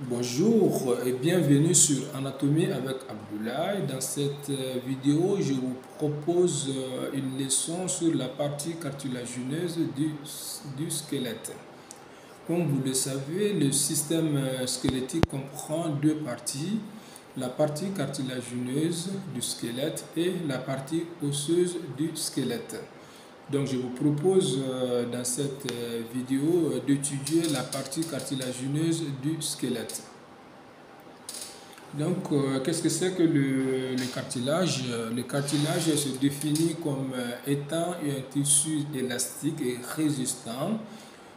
Bonjour et bienvenue sur Anatomie avec Abdoulaye. Dans cette vidéo, je vous propose une leçon sur la partie cartilagineuse du squelette. Comme vous le savez, le système squelettique comprend deux parties, la partie cartilagineuse du squelette et la partie osseuse du squelette. Donc je vous propose dans cette vidéo d'étudier la partie cartilagineuse du squelette. Donc qu'est-ce que c'est que le cartilage? Le cartilage se définit comme étant un tissu élastique et résistant.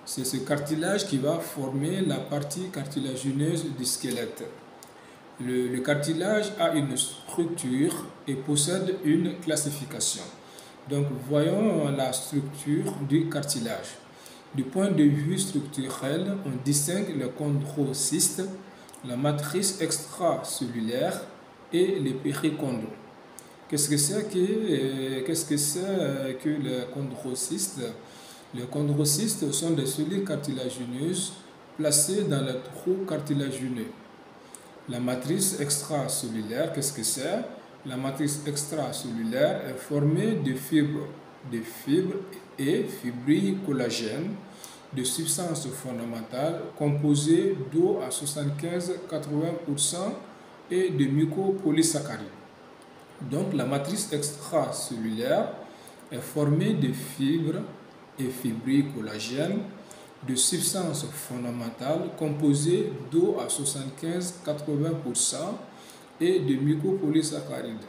C'est ce cartilage qui va former la partie cartilagineuse du squelette. Le cartilage a une structure et possède une classification. Donc, voyons la structure du cartilage. Du point de vue structurel, on distingue le chondrocyste, la matrice extracellulaire et les périchondres. Qu'est-ce que c'est que le chondrocyste? Les chondrocytes sont des cellules cartilagineuses placées dans le trou cartilagineux. La matrice extracellulaire, qu'est-ce que c'est? La matrice extracellulaire est formée de fibres et fibrilles collagènes, de substances fondamentales composées d'eau à 75-80% et de mucopolysaccharides. Donc la matrice extracellulaire est formée de fibres et fibrilles collagènes, de substances fondamentales composées d'eau à 75-80% et de mucopolysaccharides.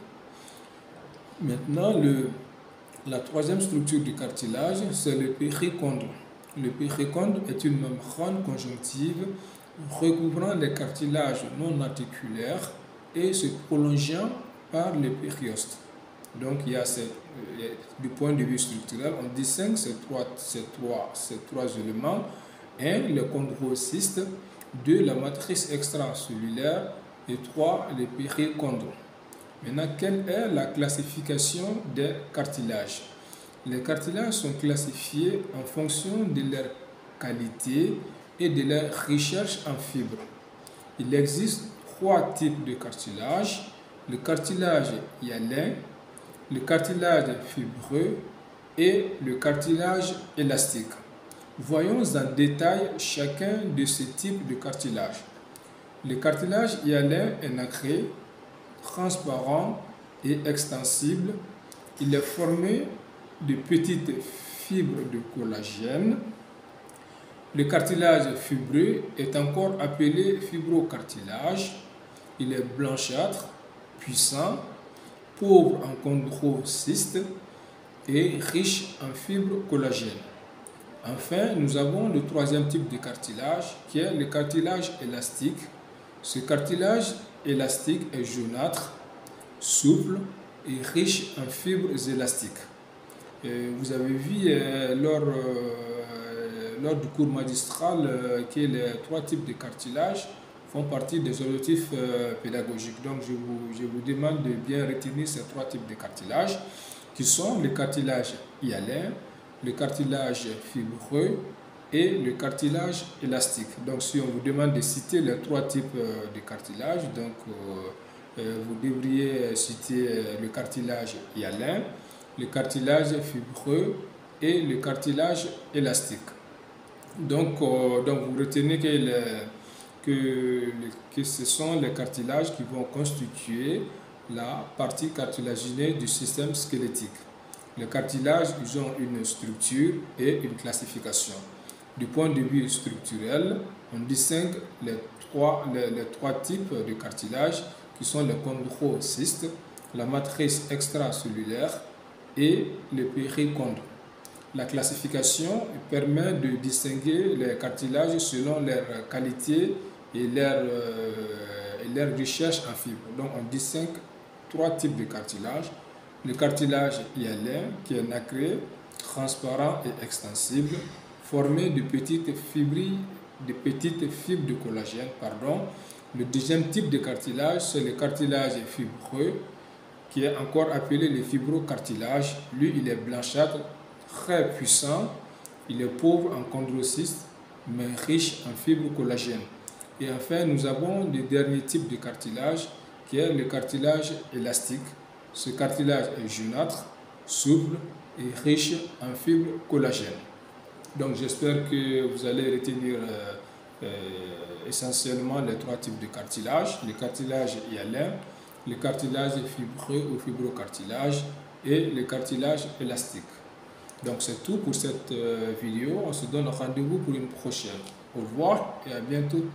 Maintenant, la troisième structure du cartilage, c'est le périchondre. Le périchondre est une membrane conjonctive recouvrant les cartilages non articulaires et se prolongeant par le périosthe. Donc, du point de vue structurel, on distingue ces trois éléments. Le chondrocyste, 2, la matrice extracellulaire et 3, les périchondres. Maintenant, quelle est la classification des cartilages? Les cartilages sont classifiés en fonction de leur qualité et de leur recherche en fibres. Il existe 3 types de cartilage: le cartilage hyalin, le cartilage fibreux et le cartilage élastique. Voyons en détail chacun de ces types de cartilage. Le cartilage hyalin est nacré, transparent et extensible. Il est formé de petites fibres de collagène. Le cartilage fibreux est encore appelé fibrocartilage. Il est blanchâtre, puissant, pauvre en chondrocytes et riche en fibres collagènes. Enfin, nous avons le troisième type de cartilage qui est le cartilage élastique. Ce cartilage élastique est jaunâtre, souple et riche en fibres élastiques. Vous avez vu lors du cours magistral que les 3 types de cartilage font partie des objectifs pédagogiques. Donc, je vous demande de bien retenir ces 3 types de cartilage qui sont le cartilage hyalin, le cartilage fibreux et le cartilage élastique. Donc, si on vous demande de citer les 3 types de cartilage, donc vous devriez citer le cartilage hyalin, le cartilage fibreux et le cartilage élastique. Donc vous retenez que ce sont les cartilages qui vont constituer la partie cartilagineuse du système squelettique. Les cartilages, ils ont une structure et une classification. Du point de vue structurel, on distingue les trois types de cartilage qui sont le chondrocyste, la matrice extracellulaire et le périchondre. La classification permet de distinguer les cartilages selon leur qualité et leur recherche en fibres. Donc on distingue 3 types de cartilage. Le cartilage hyalin qui est nacré, transparent et extensible, formé de petites fibres de collagène. Le deuxième type de cartilage, c'est le cartilage fibreux, qui est encore appelé le fibrocartilage. Lui, il est blanchâtre, très puissant. Il est pauvre en chondrocytes, mais riche en fibres collagène. Et enfin, nous avons le dernier type de cartilage qui est le cartilage élastique. Ce cartilage est jaunâtre, souple et riche en fibres collagène. Donc j'espère que vous allez retenir essentiellement les trois types de cartilage: le cartilage hyalin, le cartilage fibreux ou fibrocartilage et le cartilage élastique. Donc c'est tout pour cette vidéo. On se donne rendez-vous pour une prochaine. Au revoir et à bientôt.